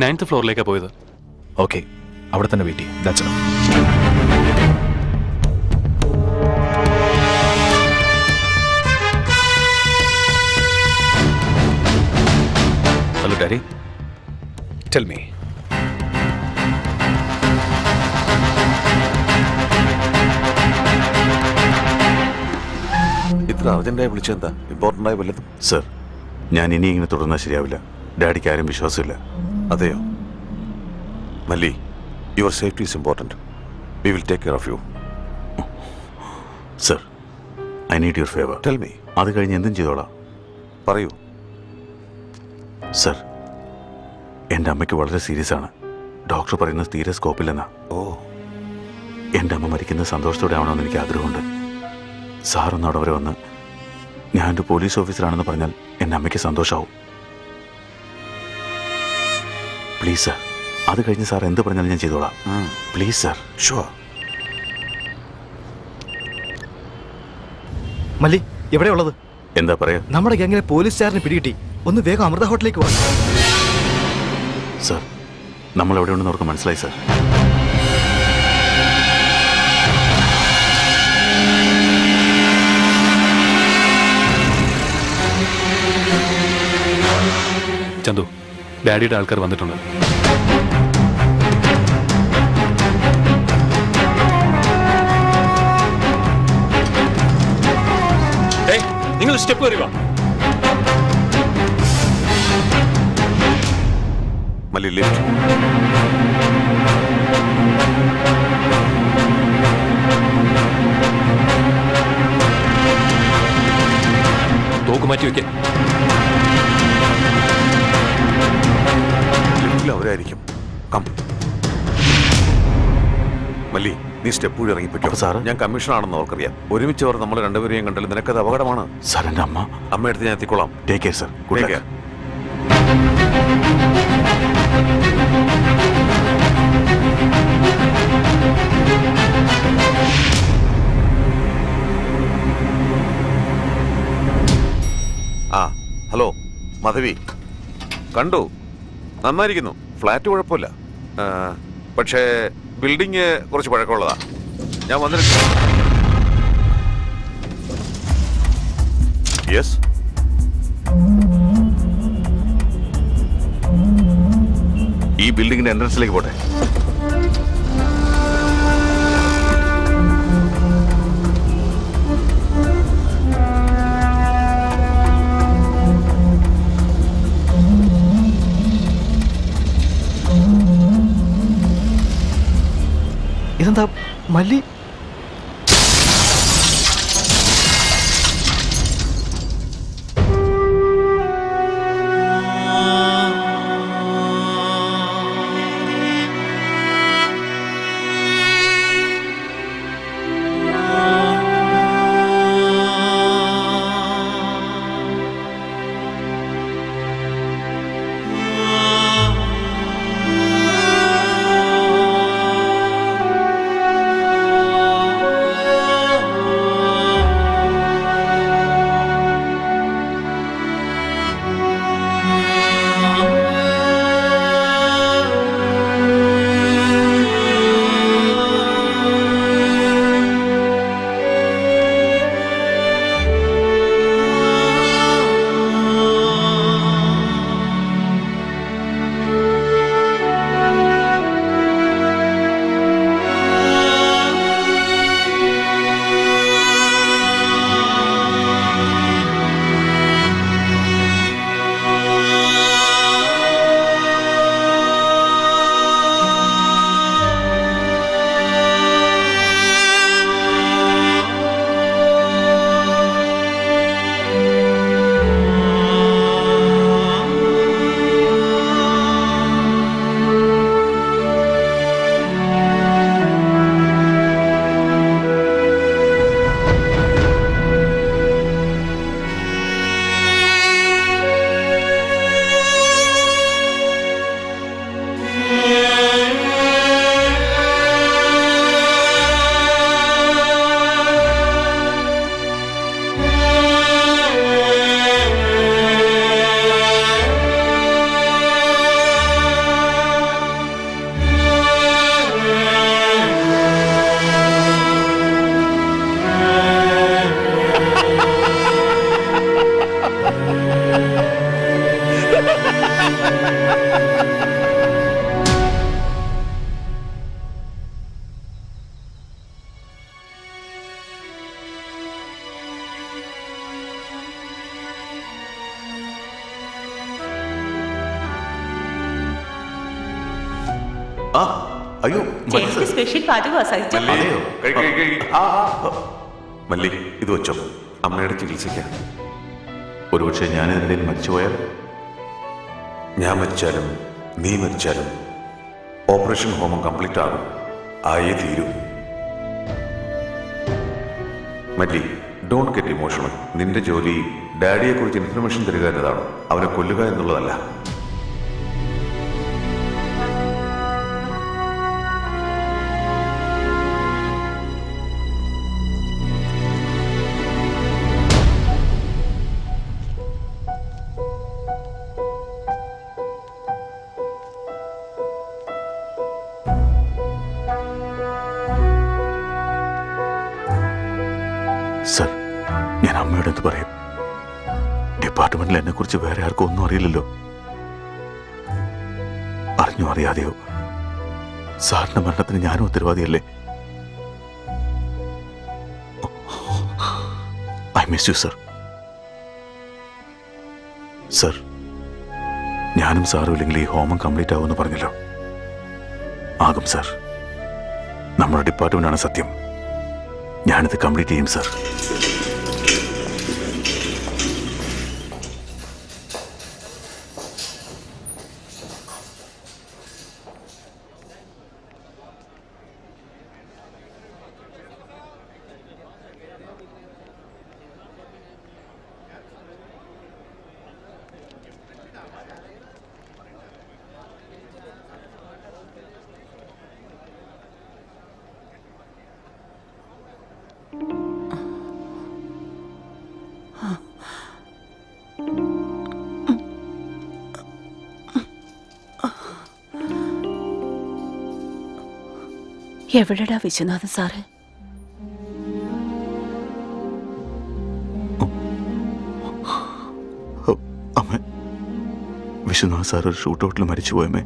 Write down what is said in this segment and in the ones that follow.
9th ഫ്ലോറിലേക്കാണ് പോയത്. Okay, അവിടെ തന്നെ വെയിറ്റ് ചെയ്യും. That's it. Hello daddy, tell me. ഇത്ര അർജന്റായി വിളിച്ചെന്താ? ഇമ്പോർട്ടൻ്റ് ആയി വല്ലതും? സർ, ഞാൻ ഇനി ഇങ്ങനെ തുടർന്നാൽ ശരിയാവില്ല. ഡാഡിക്ക് ആരും വിശ്വാസമില്ല. അതെയോ? Malli, your safety is important. We will take care of you. Sir, I need your favour. Tell me. അത് കഴിഞ്ഞ് എന്തും ചെയ്തോളാം. പറയൂ. സർ, എൻ്റെ അമ്മയ്ക്ക് വളരെ സീരിയസ് ആണ്. ഡോക്ടർ പറയുന്നത് തീരെ സ്കോപ്പില്ലെന്നാ. ഓ. എൻ്റെ അമ്മ മരിക്കുന്നത് സന്തോഷത്തോടെ ആവണമെന്ന് എനിക്ക് ആഗ്രഹമുണ്ട്. സാറൊന്ന് അവിടെ വരെ വന്ന് ഞാനൊരു പോലീസ് ഓഫീസറാണെന്ന് പറഞ്ഞാൽ എൻ്റെ അമ്മയ്ക്ക് സന്തോഷമാവും. പ്ലീസ് സർ, അത് കഴിഞ്ഞ് സാർ എന്ത് പറഞ്ഞാലും ഞാൻ ചെയ്തോളാം. Please sir. ഷുവർ. മല്ലി, എവിടെയുള്ളത്? എന്താ പറയാ? നമ്മുടെ ഗ്യാങ്ങിലെ പോലീസ് സ്റ്റാറിനെ പിടികിട്ടി. ഒന്ന് വേഗം അമൃത ഹോട്ടലിലേക്ക് പോകാം. സർ, നമ്മൾ എവിടെയുണ്ടെന്ന് അവർക്ക് മനസ്സിലായി സർ. ചന്തു, ഡാഡിയുടെ ആൾക്കാർ വന്നിട്ടുണ്ട്. നിങ്ങൾ സ്റ്റെപ്പ് കയറി വാ. മല്ലി, ലിഫ്റ്റ്. തോക്ക് മാറ്റി വെക്കേ. ലിഫ്റ്റിൽ അവരായിരിക്കും. കം. മല്ലി, നീ സ്റ്റെപ്പ് കൂടി ഇറങ്ങിപ്പോയിക്കോ. സാറ്, ഞാൻ കമ്മീഷണറാണെന്ന് അവർക്കറിയാം. ഒരുമിച്ച് അവർ നമ്മൾ രണ്ടുപേരെയും കണ്ടാൽ നിനക്കത് അപകടമാണ്. സാർ, എൻ്റെ അമ്മ. അമ്മയെടുത്ത് ഞാൻ എത്തിക്കോളാം. Take care sir. Good Take luck. care. ആ, ഹലോ മാധവി. കണ്ടു, നന്നായിരിക്കുന്നു. ഫ്ലാറ്റ് കുഴപ്പമില്ല. പക്ഷേ ബിൽഡിങ് കുറച്ച് പഴക്കമുള്ളതാ. ഞാൻ വന്നിട്ട്. യെസ്. ഈ ബിൽഡിങ്ങിന്റെ എൻട്രൻസിലേക്ക് പോട്ടെ. ഇതെന്താ മല്ലി? ആ അയ്യോ മതി സർ. സ്പെഷ്യൽ പാചകമാ സഹിച്ചോ. അതെയോ? മല്ലി ഇത് വെച്ചോ, അമ്മയുടെ ചികിത്സിക്കാം. ഒരുപക്ഷെ ഞാൻ ഇതിനിടയിൽ മരിച്ചുപോയാൽ ഞാൻ മരിച്ചാലും നീ മരിച്ചാലും ഓപ്പറേഷൻ ഹോമം കംപ്ലീറ്റ് ആകും, ആയേ തീരൂ. മല്ലി, ഡോണ്ട് ഗെറ്റ് ഇമോഷണൽ. നിന്റെ ജോലി ഡാഡിയെ കുറിച്ച് ഇൻഫർമേഷൻ തരിക എന്നതാണ്, അവനെ കൊല്ലുക എന്നുള്ളതല്ല. സർ, ഞാൻ അമ്മയോട് എന്ത് പറയും? ഡിപ്പാർട്ട്മെന്റിൽ എന്നെ കുറിച്ച് വേറെ ആർക്കും ഒന്നും അറിയില്ലല്ലോ. അറിഞ്ഞോ അറിയാതെയോ സാറിന്റെ മരണത്തിന് ഞാനും ഉത്തരവാദിയല്ലേ? I miss you sir. Sir, ഞാനും സാറും ഇല്ലെങ്കിൽ ഈ ഹോമം കംപ്ലീറ്റ് ആവുമെന്ന് പറഞ്ഞല്ലോ. ആകും സർ. നമ്മുടെ ഡിപ്പാർട്ട്മെന്റാണ് സത്യം. ഞാനിത് കംപ്ലീറ്റ് ചെയ്യും സർ. എവിടെടാ വിശ്വനാഥൻ സാറ്? അമ്മ, വിശ്വനാഥ് സാർ ഒരു ഷൂട്ട് ഔട്ടിൽ മരിച്ചുപോയമ്മേ.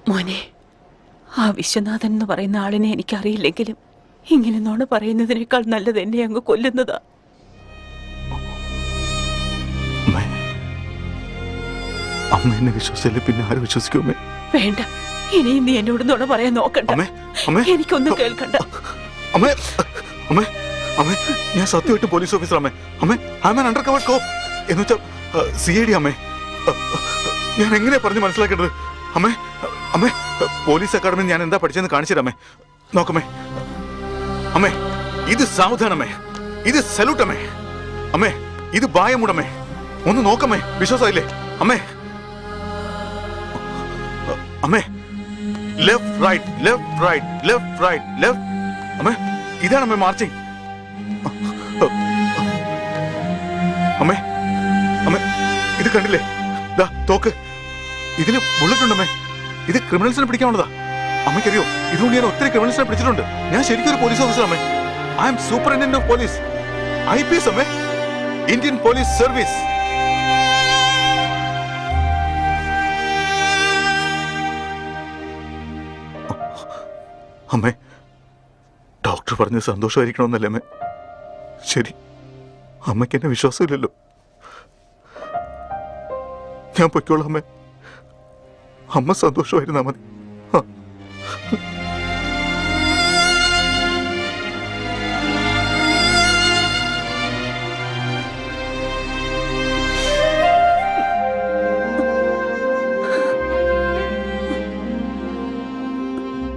മോനെ, ആ വിശ്വനാഥൻ എന്ന് പറയുന്ന ആളിനെ എനിക്കറിയില്ലെങ്കിലും ഇങ്ങനെ നോണ പറയുന്നതിനേക്കാൾ നല്ലത് എന്നെ അങ്ങ് കൊല്ലുന്നതാ. അമ്മ എന്നെ വിശ്വസിച്ചില്ലേ പിന്നെ ആര് വിശ്വസിക്കുമേ? വേണ്ട, ഇനിയും നീ എന്നോട് നുണ പറയാൻ നോക്കണ്ട. എനിക്കൊന്നും കേൾക്കണ്ട. അമ്മേ, അമ്മേ, അമ്മേ, ഞാൻ സത്യമായിട്ട് പോലീസ് ഓഫീസർ അമ്മേ. അമ്മേ, I am an undercover cop എന്ന് വെച്ചാൽ CID അമ്മേ. ഞാൻ എങ്ങനെയാ പറഞ്ഞു മനസ്സിലാക്കേണ്ടത്? അമ്മേ, അമ്മേ, പോലീസ് അക്കാഡമിയിൽ ഞാൻ എന്താ പഠിച്ചെന്ന് കാണിച്ചു തരാമേ. നോക്കമ്മേ. അമ്മേ, ഇത് സാവധാനമേ, ഇത് സല്യൂട്ടമ്മേ. അമ്മേ, ഇത് ബായമുടമേ. ഒന്ന് നോക്കമ്മേ, വിശ്വാസമായില്ലേ? അമ്മേ, അമ്മേ, left right left right left right left. അമ്മേ, ഇതാണ് അമ്മേ മാർച്ചിങ്. അമ്മേ, അമ്മേ, ഇത് കണ്ടില്ലേ? ദാ തോക്ക്, ഇതില് ബുള്ളറ്റ് ഉണ്ടമ്മേ. ഇത് ക്രിമിനൽസിനെ പിടിക്കാനുള്ളതാ. അമ്മയ്ക്കറിയോ, ഇതുകൊണ്ട് ഞാൻ ഒത്തിരി ക്രിമിനൽസിനെ പിടിച്ചിട്ടുണ്ട്. ഞാൻ ശരിക്കും ഒരു പോലീസ് ഓഫീസർ അമ്മേ. I am superintendent of police, IPS അമ്മേ, ഇന്ത്യൻ പോലീസ് സർവീസ്. അമ്മേ, ഡോക്ടർ പറഞ്ഞ് സന്തോഷമായിരിക്കണമെന്നല്ലേ അമ്മേ? ശരി, അമ്മയ്ക്ക് എന്നെ വിശ്വാസമില്ലല്ലോ. ഞാൻ പൊയ്ക്കോളാം അമ്മേ. അമ്മ സന്തോഷമായിരുന്നാ മതി.